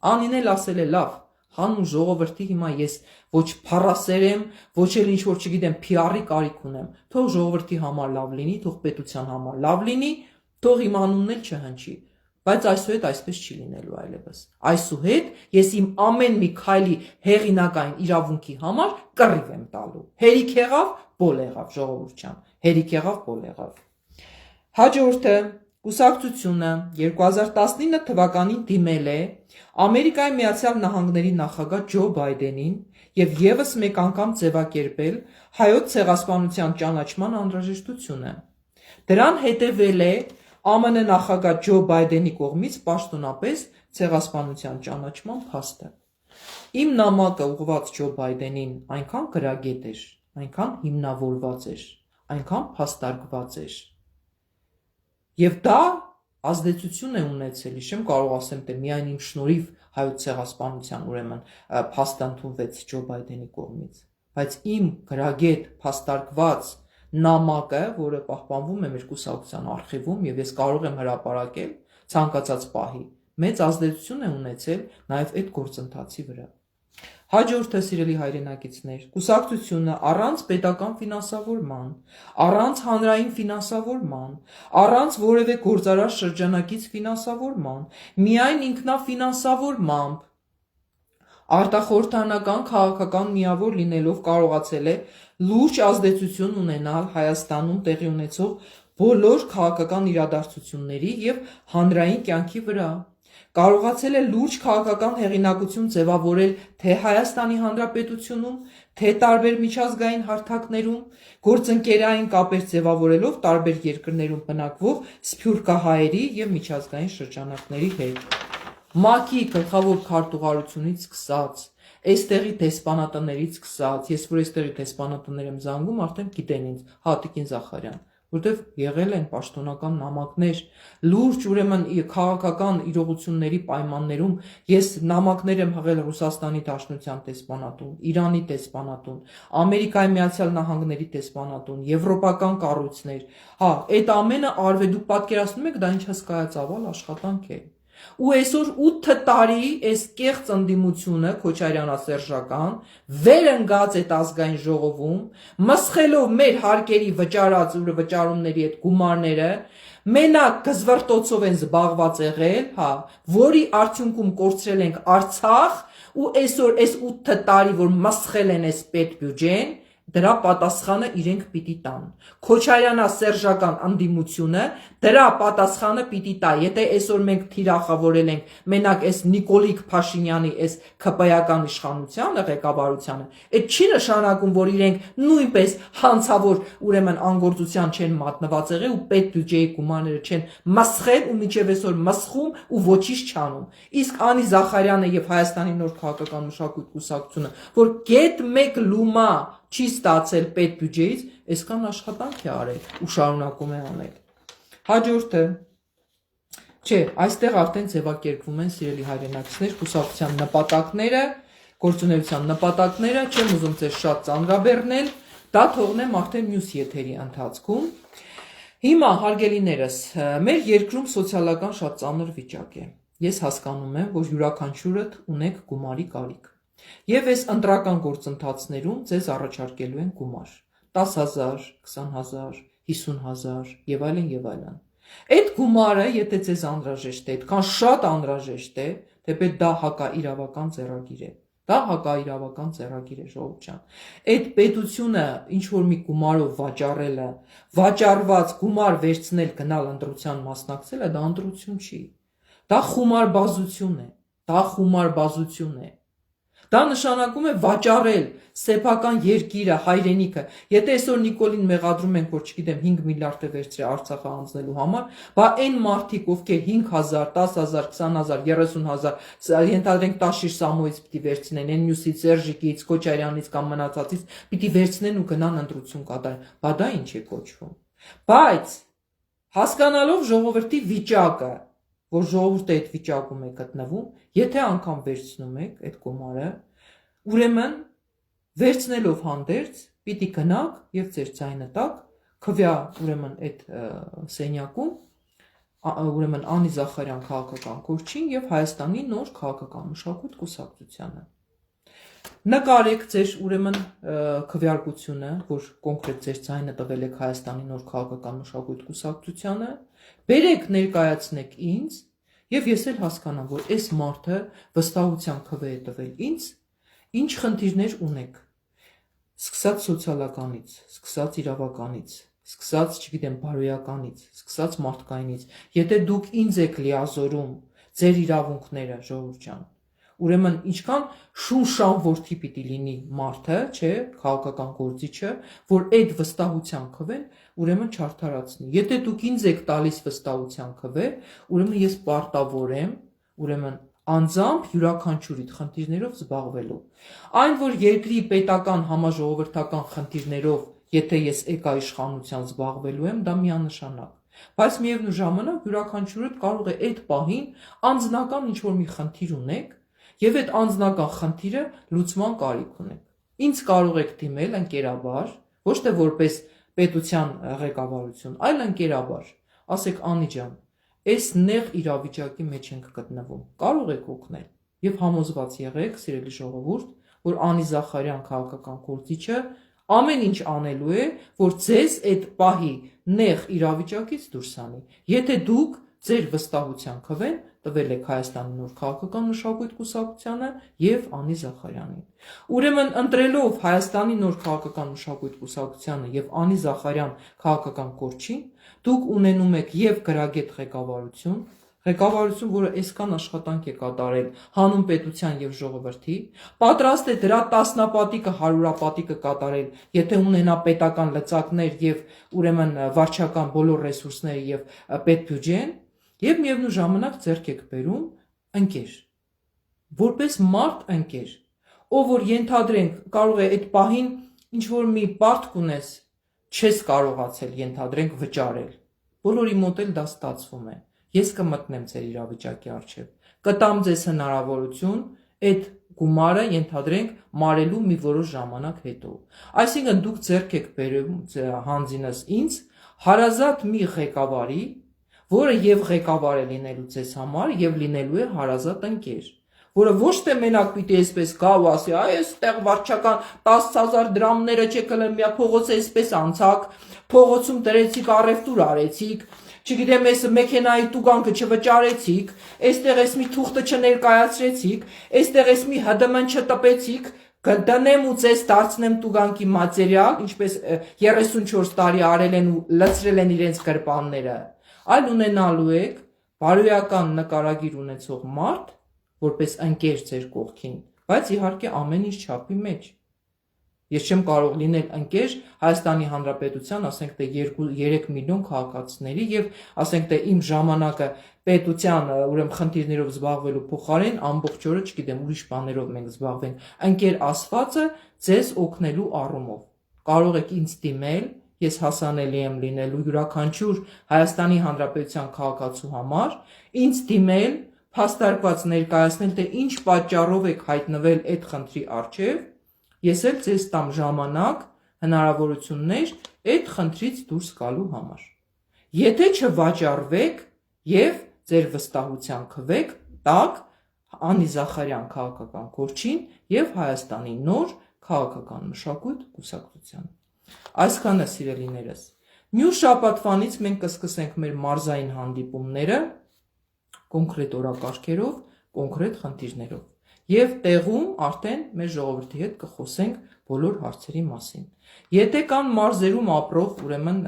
Անին էլ ասել է լավ, հանուն ժողովրդի հիմա ես ոչ փառասեր եմ, ոչ էլ ինչ որ չգիտեմ PR-ի կարիք ունեմ, թող ժողովրդի համար լավ լինի, թող պետության համար լավ լինի, թող իմ անունն էլ չհնչի, բայց այսուհետ այսպես չի լինելու այլևս։ Այսուհետ ես իմ ամեն մի քայլի հեղինակային իրավունքի համար կռիվ եմ տալու։ Հերիք եղավ, բոլ եղավ ժողովուրդ ջան, հերիք եղավ, բոլ եղավ։ Հաջորդը կուսակցությունը 2019 թվականին դիմել է Ամերիկայի Միացյալ Նահանգների նախագահ Ջո Բայդենին եւ եւս մեկ անգամ ձևակերպել հայոց ցեղասպանության ճանաչման անհրաժեշտությունը։ Դրան հետևել է ԱՄՆ նախագահ Ջո Բայդենի կողմից պաշտոնապես ցեղասպանության ճանաչման փաստը։ Իմ նամակը ուղղված Ջո Բայդենին այնքան գրագետ էր, այնքան հիմնավորված էր, այնքան փաստարկված էր։ Եվ դա ազդեցություն է ունեցել, չեմ կարող ասեմ, թե միայն իմ շնորհիվ հայոց ցեղասպանության ուրեմն փաստը ընդունվեց Ջո Բայդենի կողմից, բայց իմ գրագետ փաստարկված նամակը, որը պահպանվում է մեր կուսակցության արխիվում եւ ես կարող եմ հրապարակել ցանկացած պահի, մեծ ազդեցություն է ունեցել նաեւ այդ գործընթացի վրա։ Հաջորդը սիրելի հայրենակիցներ, կուսակցությունը առանց պետական ֆինանսավորման, առանց հանրային ֆինանսավորման, առանց որևէ գործարար շրջանակից ֆինանսավորման, միայն ինքնաֆինանսավորմամբ արտախորհրդանական քաղաքական միավոր լինելով կարողացել է լուրջ ազդեցություն ունենալ Հայաստանում տեղի ունեցող բոլոր քաղաքական իրադարձությունների եւ հանրային կյանքի վրա։ Կարողացել է լուրջ քաղաքական հեղինակություն ձևավորել թե Հայաստանի Հանրապետությունում, թե տարբեր միջազգային հարթակներում, գործընկերային կապեր ձևավորելով տարբեր երկրներում բնակվող սփյուռքահայերի եւ միջազգային շրջանակների հետ։ ՄԱԿ-ի գլխավոր քարտուղարությունից սկսած, այստեղի դեսպանատներից սկսած, ես որ այստեղի դեսպանատներ եմ զանգում, արդեն գիտեն ինձ, Հատիկին Զախարյան, որտեվ եղել են պաշտոնական նամակներ, լուրջ ուրեմն քաղաքական իրողությունների պայմաններում ես նամակներ եմ հղել Ռուսաստանի Դաշնության դեսպանատուն, Իրանի դեսպանատուն, Ամերիկայի Միացյալ Նահանգների դեսպանատուն, եվրոպական կառույցներ, հա, այդ ամենը արվել, դուք պատկերացնում եք դա ինչ հսկայածավալ աշխատանք է։ Ու այսօր 8 տարի այս կեղծ ընդդիմությունը Քոչարյանասերժական վերընկած այդ ազգային ժողովում, մսխելով մեր հարկերի վճարումների այդ գումարները, մենակ գզվրտոցով են զբաղված եղել, հա, որի արդյունքում կորցրել ենք Արցախ, ու այսօր այս 8 տարի որ մսխել են այս պետբյուջեն, դրա պատասխանը իրենք պիտի տան։ Քոչարյանասերժական ընդդիմությունը դրա պատասխանը պիտի տա։ Եթե այսօր մենք թիրախավորել ենք մենակ այս Նիկոլիկ Փաշինյանի այս ԿՊ-ական իշխանությանը, ղեկավարությանը, այդ չի նշանակում, որ իրենք նույնպես հանցավոր ուրեմն անգործության չեն մատնված եղել ու պետբյուջեի գումարները չեն մսխել ու մինչև այսօր մսխում ու ոչինչ չանում։ Իսկ Անի Զախարյանը եւ Հայաստանի նոր քաղաքական մշակույթ կուսակցությունը, որ գետ մեկ լումա չի ստացել պետբյուջեից, այսքան աշխատանք է արել ու շարունակում է անել։ Հաջորդը, չէ, այստեղ արդեն ձևակերպվում են սիրելի հայրենակիցներ կուսակցության նպատակները, գործունեության նպատակները, չեմ ուզում ձեզ շատ ծանրաբեռնել, դա թողնեմ արդեն մյուս եթերի ընթացքում։ Հիմա հարգելիներս, մեր երկրում սոցիալական շատ ծանր վիճակ է։ Ես հասկանում եմ, որ յուրաքանչյուրդ ունեք գումարի կարիք։ Եվ այս ընտրական գործընթացներում ձեզ առաջարկելու են գումար՝ 10,000, 20,000, 50,000 եւ այլն եւ այլն։ Այդ գումարը, եթե ձեզ անհրաժեշտ է, այդքան շատ անհրաժեշտ է, թեպետ դա հակաիրավական ձեռագիր է։ Դա հակաիրավական ձեռագիր է, ժողովուրդ ջան։ Այդ պետությունը ինչ որ մի գումարով վաճառելը, վաճառված գումար վերցնել, գնալ ընտրության մասնակցելը, դա ընտրություն չի։ Դա խումարբազություն է։ Դա խումարբազություն է։ Դա նշանակում է վաճառել սեփական երկիրը, հայրենիքը։ Եթե այսօր Նիկոլին մեղադրում ենք, որ չգիտեմ 5 միլիարդ է վերցրել Արցախը հանձնելու համար, բա այն մարդիկ, ովքեր 5,000, 10,000, 20,000, 30,000, ենթադրենք Տաշիր Սամոյից պիտի վերցնեն, այն մյուսից, Սերժիկից, Քոչարյանից կամ մնացածից, պիտի վերցնեն ու գնան ընտրություն կատարեն։ Բա դա ինչ է կոչվում։ Բայց հասկանալով ժողովրդի վիճակը, որ ժողովուրդը այդ վիճակում է գտնվում, եթե անգամ վերցնում եք այդ գումարը, ուրեմն վերցնելով հանդերձ պիտի գնաք եւ ձեր ձայնը տաք քվյա ուրեմն այդ սենյակում ուրեմն Անի Զախարյան քաղաքական կորչին եւ Հայաստանի նոր քաղաքական մշակույթ կուսակցությանը։ Նկարեք ձեր ուրեմն քվեարկությունը, որ կոնկրետ ձեր ձայնը տվել եք Հայաստանի նոր քաղաքական մշակույթ կուսակցությանը, բերեք ներկայացնեք ինձ եւ ես էլ հասկանամ, որ այս մարդը վստահության քվե է տվել ինձ, ինչ խնդիրներ ունեք, սկսած սոցիալականից, սկսած իրավականից, սկսած, չգիտեմ, բարոյականից, սկսած մարդկայինից, եթե դուք ինձ եք լիազորում ձեր իրավունքները, ժողովուրդ ջան, ուրեմն ինչքան շունշան որդի պիտի լինի մարդը, չէ, քաղաքական գործիչը, որ այդ վստահության քվեն ուրեմն չարդարացնի։ Եթե դուք ինձ եք տալիս վստահության քվե, ուրեմն ես պարտավոր եմ, ուրեմն անձամբ յուրաքանչյուրիդ խնդիրներով զբաղվելու։ Այն, որ երկրի պետական համաժողովրդական խնդիրներով, եթե ես էկաիշխանության զբաղվելու եմ, դա միանշանակ։ Բայց միևնույն ժամանակ յուրաքանչյուրդ կարող է այդ պահին անձնական ինչ-որ մի խնդիր ունեք եւ այդ անձնական խնդիրը լուծման կարիք ունեք։ Ինձ կարող եք դիմել ընկերաբար, ոչ թե որպես պետության ղեկավարություն, այլ ընկերաբար, ասեք Անի ջան, այս նեղ իրավիճակի մեջ ենք գտնվում, կարող եք օգնել եւ համոզված եղեք, սիրելի ժողովուրդ, որ Անի Զախարյան քաղաքական գործիչը ամեն ինչ անելու է, որ ձեզ այդ պահի նեղ իրավիճակից դուրս անի։ Եթե դուք ձեր վստահության քվեն տվել եք Հայաստանի նոր քաղաքական մշակույթ կուսակցությանը եւ Անի Զախարյանին։ Ուրեմն ընտրելով Հայաստանի նոր քաղաքական մշակույթ կուսակցությանը եւ Անի Զախարյան քաղաքական կորչին, դուք ունենում եք եւ գրագետ ղեկավարություն, որը այսքան աշխատանք է կատարել հանուն պետության եւ ժողովրդի, պատրաստ է դրա տասնապատիկը, հարյուրապատիկը կատարել, եթե ունենա պետական լծակներ եւ ուրեմն վարչական բոլոր ռեսուրսները եւ պետբյուջեն, եւ միևնույն ժամանակ ձեռք եք բերում ընկեր, որպես մարդ ընկեր, ով որ ենթադրենք կարող է այդ պահին ինչ որ մի պարտք ունես, չես կարողացել ենթադրենք վճարել, բոլորի մոտ էլ դա ստացվում է, ես կմտնեմ ձեր իրավիճակի առջև, կտամ ձեզ հնարավորություն այդ գումարը ենթադրենք մարելու մի որոշ ժամանակ հետո, այսինքն դուք ձեռք եք բերում հանձինս ինձ հարազատ մի ղեկավարի, որը եւ ղեկավար է լինելու ձեզ համար եւ լինելու է հարազատ ընկեր, որը ոչ թե մենակ պիտի այսպես գա ու ասի, այ այստեղ վարչական 10,000 դրամները չեք հլը միա փողոցը այսպես անցակ, փողոցում դրեցիք առևտուր արեցիք, չգիտեմ, այս մեքենայի տուգանքը չվճարեցիք, այստեղ այս մի թուղթը չներկայացրեցիք, այստեղ այս մի ՀԴՄ չտպեցիք, կդնեմ ու ձեզ դարձնեմ տուգանքի մատերիալ, ինչպես 34 տարի արել են ու լցրել են իրենց գրպանները, այլ ունենալու եք բարոյական նկարագիր ունեցող մարդ, որպես ընկեր ձեր կողքին, բայց իհարկե ամեն ինչ չափի մեջ։ Ես չեմ կարող լինել ընկեր Հայաստանի Հանրապետության, ասենք թե 3 միլիոն քաղաքացիների եւ ասենք թե իմ ժամանակը պետության ուրեմն խնդիրներով զբաղվելու փոխարեն ամբողջ օրը, չգիտեմ, ուրիշ բաներով մենք զբաղվենք։ Ընկեր ասվածը ձեզ օգնելու առումով։ Կարող եք ինձ դիմել, ես հասանելի եմ լինելու յուրաքանչյուր Հայաստանի Հանրապետության քաղաքացու համար, ինձ դիմել, փաստարկված ներկայացնել, թե ինչ պատճառով եք հայտնվել այդ խնդրի առջև, ես էլ ձեզ տամ ժամանակ, հնարավորություններ այդ խնդրից դուրս գալու համար։ Եթե չվաճառվեք եւ ձեր վստահության քվեք, տակ Անի Զախարյան քաղաքական կորչին եւ Հայաստանի նոր քաղաքական մշակույթ կուսակցության։ Այսքանը սիրելիներս։ Մյուս շաբաթվանից մենք կսկսենք մեր մարզային հանդիպումները կոնկրետ օրակարգերով, կոնկրետ խնդիրներով։ Եվ տեղում արդեն մեր ժողովրդի հետ կխոսենք բոլոր հարցերի մասին։ Եթե կան մարզերում ապրող ուրեմն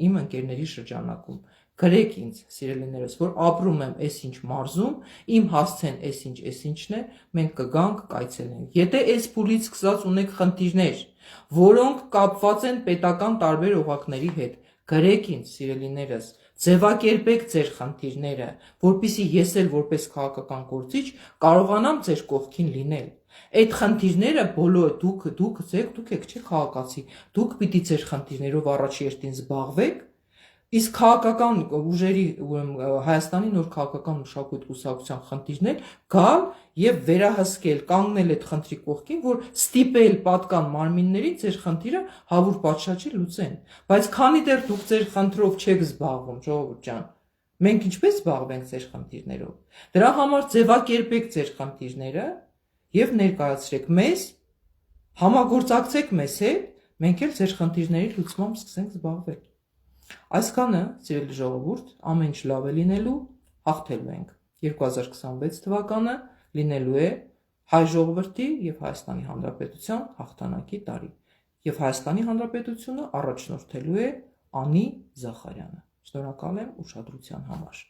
իմ ընկերների շրջանակում, գրեք ինձ, սիրելիներս, որ ապրում եմ այսինչ մարզում, իմ հասցեն այսինչն է, մենք կգանք, կայցելենք։ Եթե այս փուլից սկսած ունեք խնդիրներ, որոնք կապված են պետական տարբեր օղակների հետ, գրեք ինձ, սիրելիներս, ձևակերպեք ձեր խնդիրները, որպեսզի ես էլ որպես քաղաքական գործիչ կարողանամ ձեր կողքին լինել։ Այդ խնդիրները բոլորը դուք եք չէ քաղաքացի, դուք պիտի ձեր խնդիրներով առաջ երթին զբաղվեք, իսկ քաղաքական ուժերի Հայաստանի նոր քաղաքական մշակույթ կուսակցության խնդիրներ գալ եւ վերահսկել, կանգնել այդ խնդրի կողքին, որ ստիպել պատկան մարմիններին ձեր խնդիրը հավուր պատշաճի լուծեն։ Բայց քանի դեռ դուք ձեր խնդրով չեք զբաղվում, ժողովուրդ ջան, մենք ինչպես զբաղվենք ձեր խնդիրներով։ Դրա համար ձևակերպեք ձեր խնդիրները եւ ներկայացրեք մեզ, համագործակցեք մեզ հետ, մենք էլ ձեր խնդիրների լուծմամբ սկսենք զբաղվել։ Այսքանը, սիրելի ժողովուրդ, ամեն ինչ լավ է լինելու, հաղթելու ենք։ 2026 թվականը լինելու է հայ ժողովրդի եւ Հայաստանի Հանրապետության հաղթանակի տարի։ Եվ Հայաստանի Հանրապետությունը առաջնորդելու է Անի Զախարյանը։ Շնորհակալ եմ ուշադրության համար։